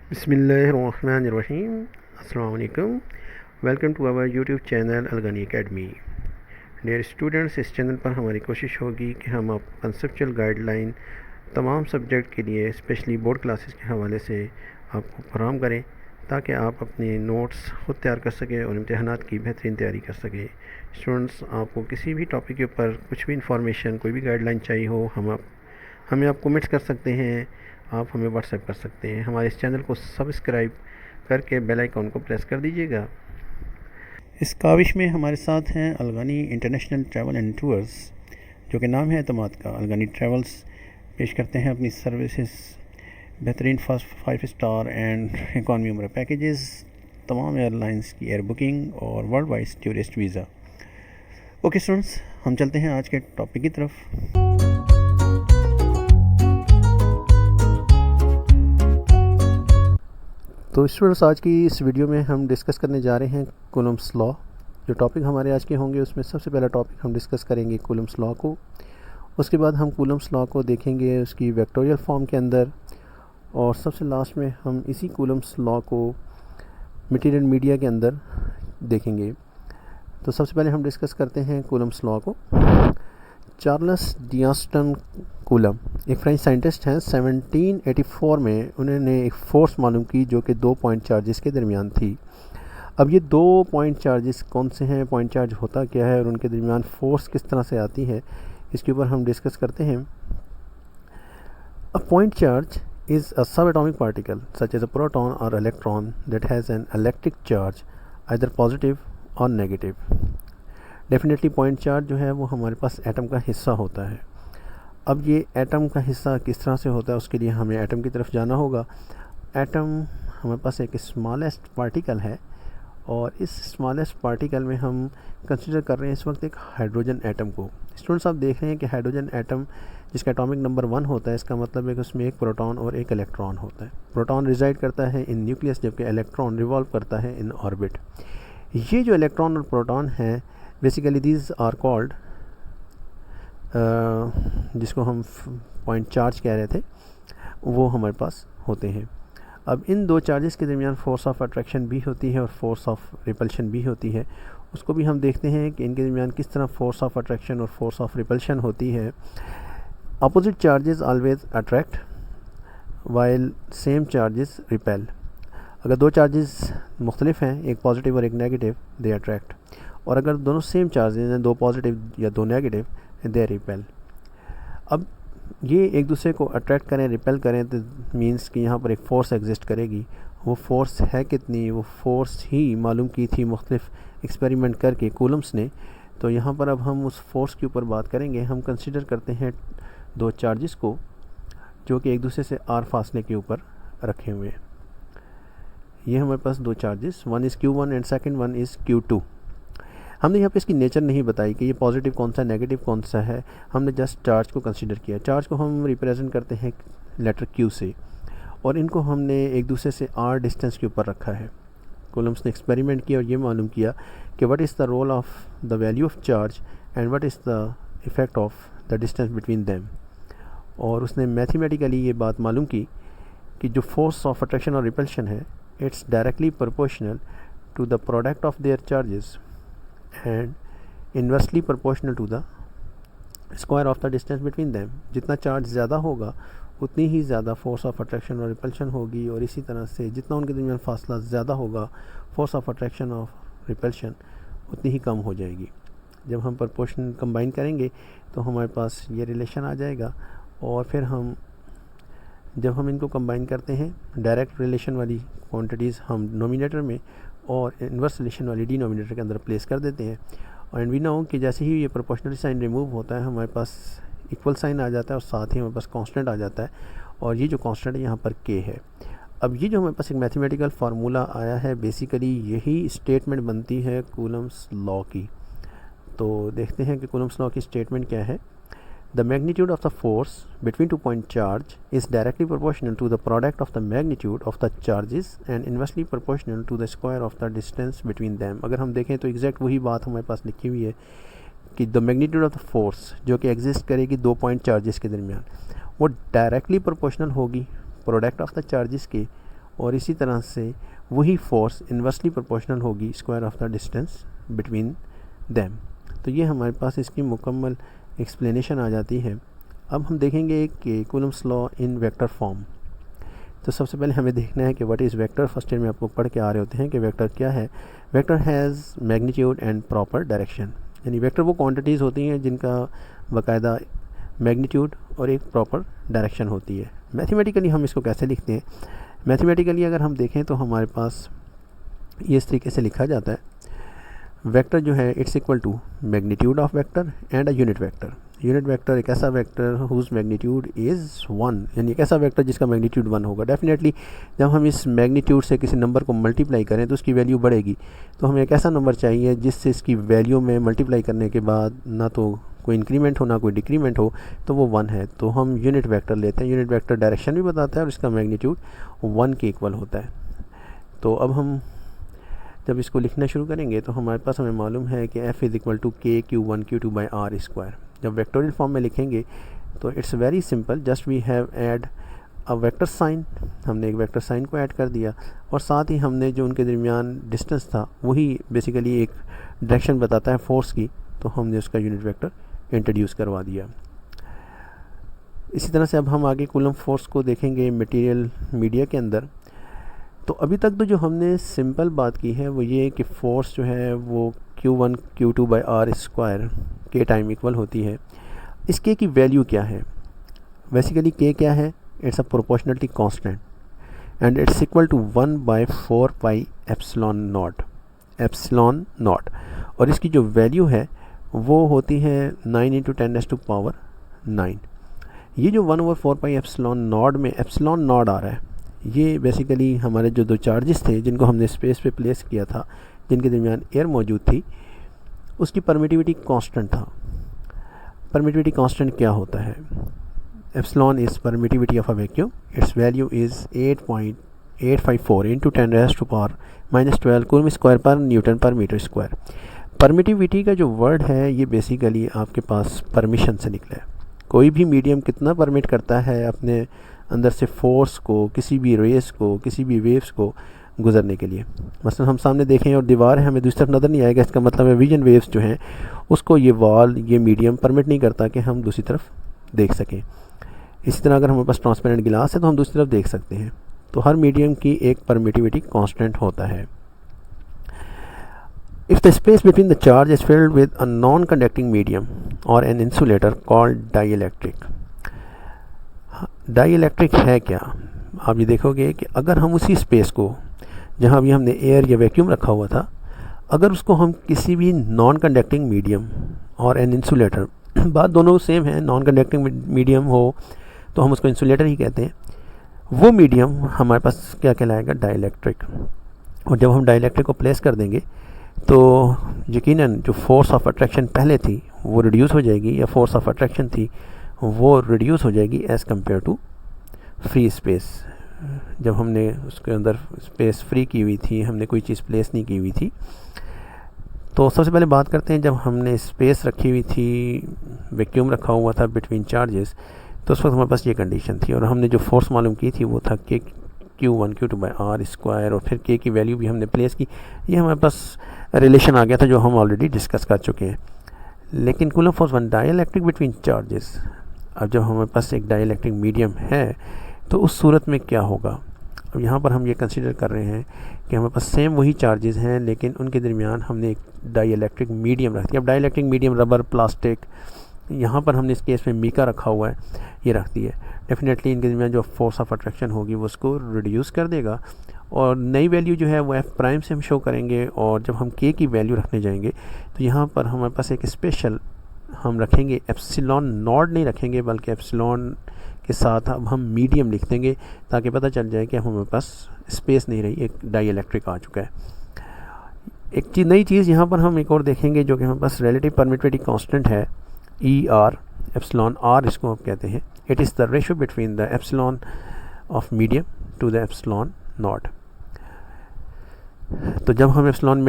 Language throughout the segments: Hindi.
बिस्मिल्लाहिर्रहमानिर्रहीम। अस्सलाम वालेकुम। Welcome to our YouTube channel Alagni academy. Dear students, इस चैनल पर हमारी कोशिश होगी कि हम आप कंसेप्चुअल गाइडलाइन तमाम सब्जेक्ट के लिए स्पेशली बोर्ड क्लासेस के हवाले से आपको फराहम करें ताकि आप अपने नोट्स ख़ुद तैयार कर सकें और इम्तहानात की बेहतरीन तैयारी कर सकें। स्टूडेंट्स, आपको किसी भी टॉपिक के ऊपर कुछ भी इंफॉर्मेशन, कोई भी गाइडलाइन चाहिए हो, हमें आप कमेंट्स कर सकते हैं, आप हमें व्हाट्सएप कर सकते हैं। हमारे इस चैनल को सब्सक्राइब करके बेल आइकॉन को प्रेस कर दीजिएगा। इस काविश में हमारे साथ हैं अलगानी इंटरनेशनल ट्रैवल एंड टूर्स, जो कि नाम है एतमाद का। अलगानी ट्रैवल्स पेश करते हैं अपनी सर्विसेज, बेहतरीन फर्स्ट 5 स्टार एंड इकॉनमी उम्र पैकेजेस, तमाम एयरलाइंस की एयर बुकिंग और world wide tourist visa. Okay students, हम चलते हैं आज के टॉपिक की तरफ। तो स्टूडेंट्स, आज की इस वीडियो में हम डिस्कस करने जा रहे हैं कूलम्स लॉ। जो टॉपिक हमारे आज के होंगे उसमें सबसे पहला टॉपिक हम डिस्कस करेंगे कूलम्स लॉ को। उसके बाद हम कूलम्स लॉ को देखेंगे उसकी वेक्टोरियल फॉर्म के अंदर, और सबसे लास्ट में हम इसी कूलम्स लॉ को मटेरियल मीडिया के अंदर देखेंगे। तो सबसे पहले हम डिस्कस करते हैं कूलम्स लॉ को। चार्ल्स डियास्टन कूलम एक फ्रेंच साइंटिस्ट हैं। 1784 में उन्होंने एक फ़ोर्स मालूम की जो कि 2 पॉइंट चार्जेस के दरमियान थी। अब ये 2 पॉइंट चार्जेस कौन से हैं, पॉइंट चार्ज होता क्या है और उनके दरमियान फ़ोर्स किस तरह से आती है, इसके ऊपर हम डिस्कस करते हैं। A point charge is a subatomic particle such as a proton और electron that has an electric charge either positive और नेगेटिव। डेफिनेटली पॉइंट चार्ज जो है वो हमारे पास एटम का हिस्सा होता है। अब ये एटम का हिस्सा किस तरह से होता है, उसके लिए हमें एटम की तरफ जाना होगा। एटम हमारे पास एक स्मॉलेस्ट पार्टिकल है, और इस स्मॉलेस्ट पार्टिकल में हम कंसिडर कर रहे हैं इस वक्त एक हाइड्रोजन एटम को। स्टूडेंट्स, आप देख रहे हैं कि हाइड्रोजन एटम जिसका एटॉमिक नंबर 1 होता है, इसका मतलब है कि उसमें एक प्रोटॉन और एक इलेक्ट्रॉन होता है। प्रोटॉन रिजाइड करता है इन न्यूक्लियस, जबकि इलेक्ट्रॉन रिवॉल्व करता है इन ऑर्बिट। ये जो इलेक्ट्रॉन और प्रोटॉन है, बेसिकली दीज आर कॉल्ड, जिसको हम पॉइंट चार्ज कह रहे थे, वो हमारे पास होते हैं। अब इन दो चार्जेस के दरमियान फ़ोर्स ऑफ अट्रैक्शन भी होती है और फोर्स ऑफ रिपल्शन भी होती है। उसको भी हम देखते हैं कि इनके दरमियान किस तरह फ़ोर्स ऑफ अट्रैक्शन और फोर्स ऑफ रिपल्शन होती है। Opposite charges always attract while same charges repel. अगर दो चार्जेस मुख्तलिफ हैं, एक पॉजिटिव और एक नेगेटिव, दे अट्रैक्ट। और अगर दोनों सेम चार्जेस हैं, दो पॉजिटिव या दो नेगेटिव, दे रिपेल। अब ये एक दूसरे को अट्रैक्ट करें, रिपेल करें, तो मींस कि यहाँ पर एक फ़ोर्स एग्जिस्ट करेगी। वो फ़ोर्स है कितनी, वो फ़ोर्स ही मालूम की थी मुख्तलिफ एक्सपेरिमेंट करके कूलम्स ने। तो यहाँ पर अब हम उस फोर्स के ऊपर बात करेंगे। हम कंसिडर करते हैं दो चार्जेस को जो कि एक दूसरे से आर फासले के ऊपर रखे हुए हैं। ये हमारे पास दो charges, one is Q1 and second one is Q2। हमने यहाँ पे इसकी नेचर नहीं बताई कि ये पॉजिटिव कौन सा है, नेगेटिव कौन सा है। हमने जस्ट चार्ज को कंसीडर किया। चार्ज को हम रिप्रेजेंट करते हैं लेटर Q से, और इनको हमने एक दूसरे से R डिस्टेंस के ऊपर रखा है। कूलम्स ने एक्सपेरिमेंट किया और ये मालूम किया कि what is the role of the value of charge and what is the effect of the distance between them. और उसने मैथमेटिकली ये बात मालूम की कि जो फोर्स ऑफ अट्रैक्शन और रिपल्शन है, it's directly proportional to the product of their charges and inversely proportional to the square of the distance between them. जितना चार्ज ज़्यादा होगा उतनी ही ज़्यादा फोर्स ऑफ अट्रैक्शन और रिपल्शन होगी, और इसी तरह से जितना उनके दरमियान फासला ज़्यादा होगा, फोर्स ऑफ अट्रैक्शन और रिपल्शन उतनी ही कम हो जाएगी। जब हम प्रोपोर्शन कंबाइन करेंगे तो हमारे पास ये रिलेशन आ जाएगा, और फिर जब हम इनको कंबाइन करते हैं, डायरेक्ट रिलेशन वाली क्वांटिटीज़ हम नोमिनेटर में और इन्वर्स रिलेशन वाली डिनोमिनेटर के अंदर प्लेस कर देते हैं। और एंड वी नो कि जैसे ही ये प्रोपोर्शनल साइन रिमूव होता है, हमारे पास इक्वल साइन आ जाता है और साथ ही हमारे पास कांस्टेंट आ जाता है, और ये जो कांस्टेंट है यहाँ पर k है। अब ये जो हमारे पास एक मैथमेटिकल फार्मूला आया है, बेसिकली यही स्टेटमेंट बनती है कूलम्स लॉ की। तो देखते हैं कि कूलम्स लॉ की स्टेटमेंट क्या है। The magnitude of the force between 2 point charge is directly proportional to the product of the magnitude of the charges and inversely proportional to the square of the distance between them। अगर हम देखें तो एग्जैक्ट वही बात हमारे पास लिखी हुई है कि the magnitude of the force जो कि एग्जिस्ट करेगी 2 पॉइंट चार्जेस के दरमियान, वो डायरेक्टली प्रोपोर्शनल होगी प्रोडक्ट ऑफ द चार्जेस के और इसी तरह से वही फोर्स इन्वर्सली प्रोपोर्शनल होगी square of the distance between them. तो ये हमारे पास इसकी मुकम्मल एक्सप्लेनेशन आ जाती है। अब हम देखेंगे कि Coulomb's law in vector form. तो सबसे पहले हमें देखना है कि what is vector. First year में आप लोग पढ़ के आ रहे होते हैं कि वेक्टर क्या है। Vector has magnitude and proper direction, यानी वेक्टर वो क्वांटिटीज़ होती हैं जिनका बाकायदा मैग्नीट्यूड और एक प्रॉपर डायरेक्शन होती है। मैथमेटिकली हम इसको कैसे लिखते हैं? मैथमेटिकली अगर हम देखें तो हमारे पास ये इस तरीके से लिखा जाता है, वेक्टर जो है it's equal to magnitude of vector and a unit vector. Unit vector एक ऐसा वेक्टर हुज मैग्नीट्यूड इज़ 1, यानी एक ऐसा वेक्टर जिसका मैग्नीट्यूड 1 होगा। डेफिनेटली जब हम इस मैग्नीट्यूड से किसी नंबर को मल्टीप्लाई करें तो उसकी वैल्यू बढ़ेगी। तो हमें एक ऐसा नंबर चाहिए जिससे इसकी वैल्यू में मल्टीप्लाई करने के बाद ना तो कोई इंक्रीमेंट हो ना कोई डिक्रीमेंट हो, तो वो 1 है। तो हम यूनिट वेक्टर लेते हैं। यूनिट वेक्टर डायरेक्शन भी बताता है और इसका मैग्नीट्यूड 1 के इक्वल होता है। तो अब हम जब इसको लिखना शुरू करेंगे तो हमारे पास हमें मालूम है कि f is equal to k Q1 Q2 by r square. जब वेक्टोरियल फॉर्म में लिखेंगे तो it's very simple, just we have add a vector sign. हमने एक वेक्टर साइन को ऐड कर दिया और साथ ही हमने जो उनके दरमियान डिस्टेंस था वही बेसिकली एक डायरेक्शन बताता है फोर्स की, तो हमने उसका यूनिट वेक्टर इंट्रोड्यूस करवा दिया। इसी तरह से अब हम आगे कूलम फोर्स को देखेंगे मटेरियल मीडिया के अंदर। तो अभी तक तो जो हमने सिंपल बात की है वो ये कि फ़ोर्स जो है वो Q1 Q2 by r square के टाइम इक्वल होती है। इस के की वैल्यू क्या है? बेसिकली के क्या है? It's a proportionality constant and it's equal to 1 by 4 pi epsilon naught. और इसकी जो वैल्यू है वो होती है 9 इंटू 10⁻⁹। ये जो 1/4 पाई एप्सिलॉन नॉट में एप्सिलॉन नॉट आ रहा है, ये बेसिकली हमारे जो दो चार्जेस थे जिनको हमने स्पेस पे प्लेस किया था, जिनके दरमियान एयर मौजूद थी, उसकी परमिटिविटी कांस्टेंट था। परमिटिविटी कांस्टेंट क्या होता है? Epsilon is permittivity of a vacuum, it's value is 8.854 into 10⁻⁻12 coulomb square पर न्यूटन पर मीटर स्क्वायर। परमिटिविटी का जो वर्ड है ये बेसिकली आपके पास परमिशन से निकला है। कोई भी मीडियम कितना परमिट करता है अपने अंदर से फोर्स को, किसी भी रेस को, किसी भी वेव्स को गुजरने के लिए। मसलन हम सामने देखें और दीवार है, हमें दूसरी तरफ नज़र नहीं आएगा, इसका मतलब है विजन वेव्स जो हैं उसको ये वॉल, ये मीडियम परमिट नहीं करता कि हम दूसरी तरफ देख सकें। इसी तरह अगर हमारे पास ट्रांसपेरेंट गिलास है तो हम दूसरी तरफ देख सकते हैं। तो हर मीडियम की एक परमिटिविटी कांस्टेंट होता है। If the space between the charge is filled with a non-conducting medium or an insulator called dielectric। Dielectric है क्या? आप ये देखोगे कि अगर हम उसी स्पेस को जहाँ भी हमने एयर या वैक्यूम रखा हुआ था, अगर उसको हम किसी भी नॉन कंडक्टिंग मीडियम और एन इंसुलेटर, बात दोनों सेम है, नॉन कंडक्टिंग मीडियम हो तो हम उसको इंसुलेटर ही कहते हैं, वो मीडियम हमारे पास क्या कहलाएगा? डाइइलेक्ट्रिक। और जब हम डाइइलेक्ट्रिक को प्लेस कर देंगे तो यकीनन जो फोर्स ऑफ अट्रैक्शन पहले थी वो रिड्यूस हो जाएगी, या फोर्स ऑफ अट्रैक्शन थी वो रिड्यूस हो जाएगी as compare to free space. जब हमने उसके अंदर स्पेस फ्री की हुई थी, हमने कोई चीज़ प्लेस नहीं की हुई थी। तो सबसे पहले बात करते हैं, जब हमने स्पेस रखी हुई थी, वैक्यूम रखा हुआ था बिटवीन चार्जेस, तो उस वक्त हमारे पास ये कंडीशन थी और हमने जो फोर्स मालूम की थी वो था कि Q1 Q2 by r square, और फिर के की वैल्यू भी हमने प्लेस की। ये हमारे पास रिलेशन आ गया था जो हम ऑलरेडी डिस्कस कर चुके हैं। लेकिन coulomb force one dielectric between charges, अब जब हमारे पास एक डाइइलेक्ट्रिक मीडियम है तो उस सूरत में क्या होगा? अब यहाँ पर हम ये कंसीडर कर रहे हैं कि हमारे पास सेम वही चार्जेस हैं लेकिन उनके दरमियान हमने एक डाइइलेक्ट्रिक मीडियम रख दिया। अब डाइइलेक्ट्रिक मीडियम रबर, प्लास्टिक, यहाँ पर हमने इस केस में मीका रखा हुआ है, ये रखती है। डेफिनेटली इनके दरमियान जो फोर्स ऑफ अट्रैक्शन होगी वो उसको रिड्यूस कर देगा और नई वैल्यू जो है वो एफ प्राइम से हम शो करेंगे। और जब हम के की वैल्यू रखने जाएंगे तो यहाँ पर हमारे पास एक स्पेशल हम रखेंगे, एप्सिलॉन नॉट नहीं रखेंगे बल्कि एप्सिलॉन के साथ अब हम मीडियम लिख देंगे ताकि पता चल जाए कि हमारे पास स्पेस नहीं रही, एक डाइइलेक्ट्रिक आ चुका है। एक नई चीज़ यहाँ पर हम एक और देखेंगे जो कि हमारे पास रिलेटिव परमिटिविटी कांस्टेंट है, ई आर, एप्सिलॉन आर इसको हम कहते हैं। It is the ratio between the epsilon of medium to the epsilon naught. तो जब हम एप्सिलॉन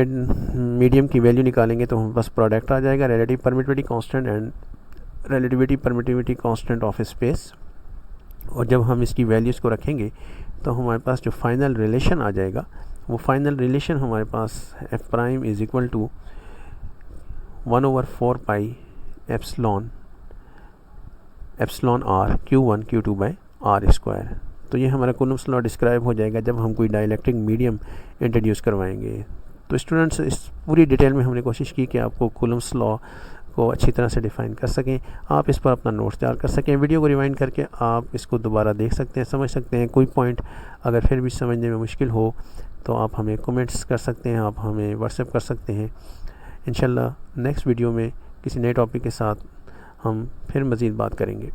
मीडियम की वैल्यू निकालेंगे तो हमारे पास प्रोडक्ट आ जाएगा, relative permittivity constant and relativity permittivity constant of space. और जब हम इसकी वैल्यूज़ को रखेंगे तो हमारे पास जो फाइनल रिलेशन आ जाएगा वो फाइनल रिलेशन हमारे पास F prime is equal to 1/4 pi epsilon r Q1 Q2 by r square. तो ये हमारा कूलम्ब्स लॉ डिस्क्राइब हो जाएगा जब हम कोई डाइलेक्ट्रिक मीडियम इंट्रोड्यूस करवाएंगे। तो स्टूडेंट्स, इस पूरी डिटेल में हमने कोशिश की कि आपको कूलम्ब्स लॉ को अच्छी तरह से डिफ़ाइन कर सकें, आप इस पर अपना नोट्स तैयार कर सकें। वीडियो को रिवाइंड करके आप इसको दोबारा देख सकते हैं, समझ सकते हैं। कोई पॉइंट अगर फिर भी समझने में मुश्किल हो तो आप हमें कमेंट्स कर सकते हैं, आप हमें व्हाट्सएप कर सकते हैं। इंशाल्लाह नेक्स्ट वीडियो में किसी नए टॉपिक के साथ हम फिर मज़ीद बात करेंगे।